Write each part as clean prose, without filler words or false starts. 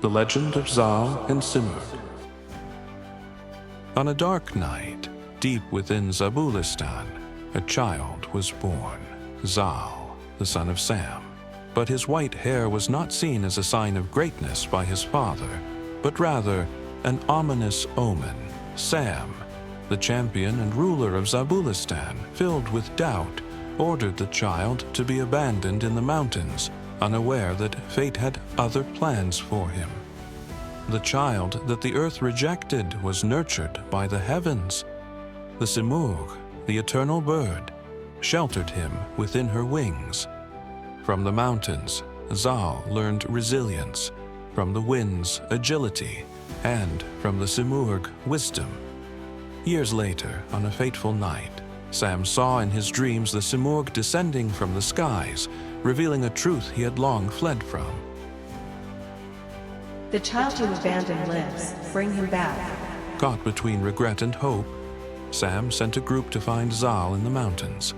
The Legend of Zal and Simurgh. On a dark night, deep within Zabulistan, a child was born, Zal, the son of Sam. But his white hair was not seen as a sign of greatness by his father, but rather an ominous omen. Sam, the champion and ruler of Zabulistan, filled with doubt, ordered the child to be abandoned in the mountains, unaware that fate had other plans for him. The child that the earth rejected was nurtured by the heavens. The Simurgh, the eternal bird, sheltered him within her wings. From the mountains, Zal learned resilience, from the winds, agility, and from the Simurgh, wisdom. Years later, on a fateful night, Sam saw in his dreams the Simurgh descending from the skies, revealing a truth he had long fled from. The child you abandoned lives. Bring him back. Caught between regret and hope, Sam sent a group to find Zal in the mountains.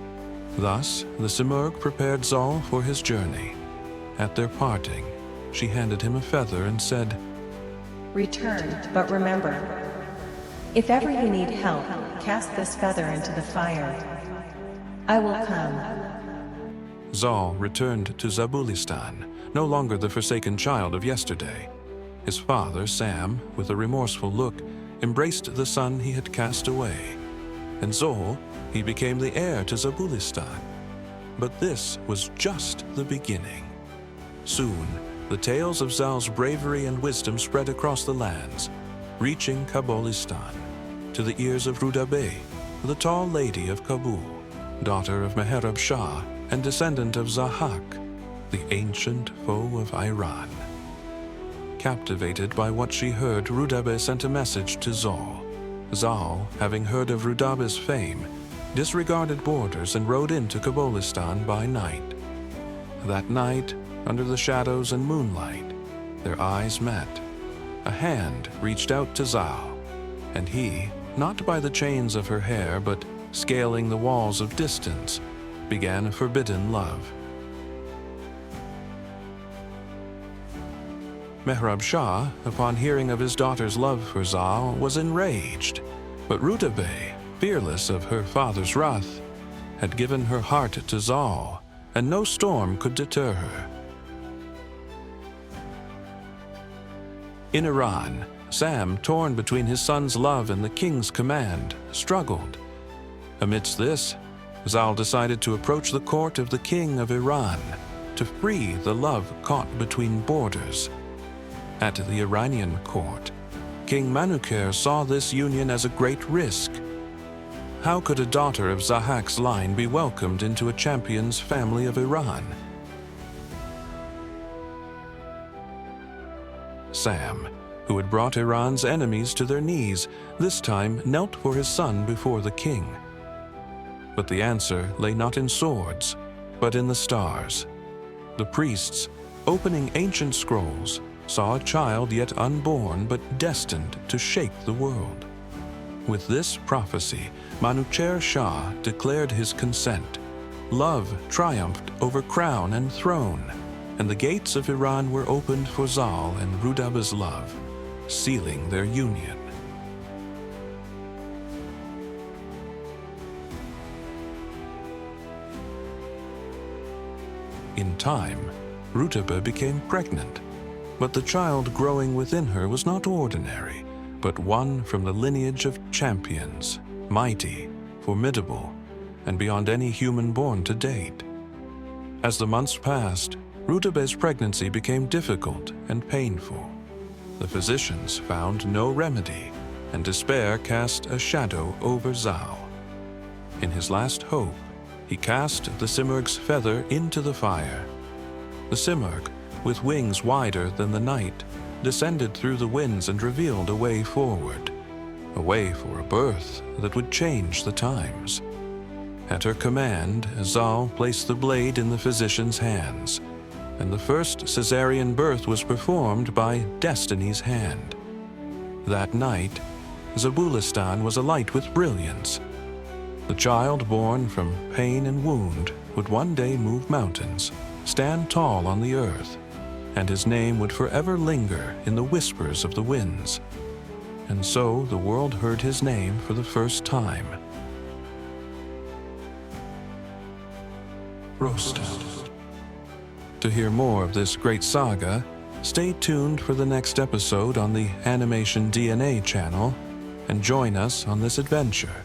Thus, the Simurgh prepared Zal for his journey. At their parting, she handed him a feather and said, "Return, but remember, if ever you need help, cast this feather into the fire. I will come." Zal returned to Zabulistan, no longer the forsaken child of yesterday. His father, Sam, with a remorseful look, embraced the son he had cast away. And Zal, he became the heir to Zabulistan. But this was just the beginning. Soon, the tales of Zal's bravery and wisdom spread across the lands, reaching Zabulistan, to the ears of Rudabeh, the tall lady of Kabul, daughter of Mehrab Shah and descendant of Zahak, the ancient foe of Iran. Captivated by what she heard, Rudabeh sent a message to Zal. Zal, having heard of Rudabeh's fame, disregarded borders and rode into Zabulistan by night. That night, under the shadows and moonlight, their eyes met. A hand reached out to Zal, and he, not by the chains of her hair, but scaling the walls of distance, began a forbidden love. Mehrab Shah, upon hearing of his daughter's love for Zal, was enraged, but Rudabeh, fearless of her father's wrath, had given her heart to Zal, and no storm could deter her. In Iran, Sam, torn between his son's love and the king's command, struggled. Amidst this, Zal decided to approach the court of the king of Iran to free the love caught between borders. At the Iranian court, King Manukher saw this union as a great risk. How could a daughter of Zahak's line be welcomed into a champion's family of Iran? Sam, who had brought Iran's enemies to their knees, this time knelt for his son before the king. But the answer lay not in swords, but in the stars. The priests, opening ancient scrolls, saw a child yet unborn but destined to shake the world. With this prophecy, Manukher Shah declared his consent. Love triumphed over crown and throne, and the gates of Iran were opened for Zal and Rudabeh's love, sealing their union. In time, Rudabeh became pregnant, but the child growing within her was not ordinary, but one from the lineage of champions, mighty, formidable, and beyond any human born to date. As the months passed, Rudabeh's pregnancy became difficult and painful. The physicians found no remedy, and despair cast a shadow over Zal. In his last hope, he cast the Simurgh's feather into the fire. The Simurgh, with wings wider than the night, descended through the winds and revealed a way forward, a way for a birth that would change the times. At her command, Zal placed the blade in the physician's hands, and the first Caesarean birth was performed by Destiny's hand. That night, Zabulistan was alight with brilliance. The child born from pain and wound would one day move mountains, stand tall on the earth, and his name would forever linger in the whispers of the winds. And so the world heard his name for the first time. Rostam. To hear more of this great saga, stay tuned for the next episode on the Animation DNA channel and join us on this adventure.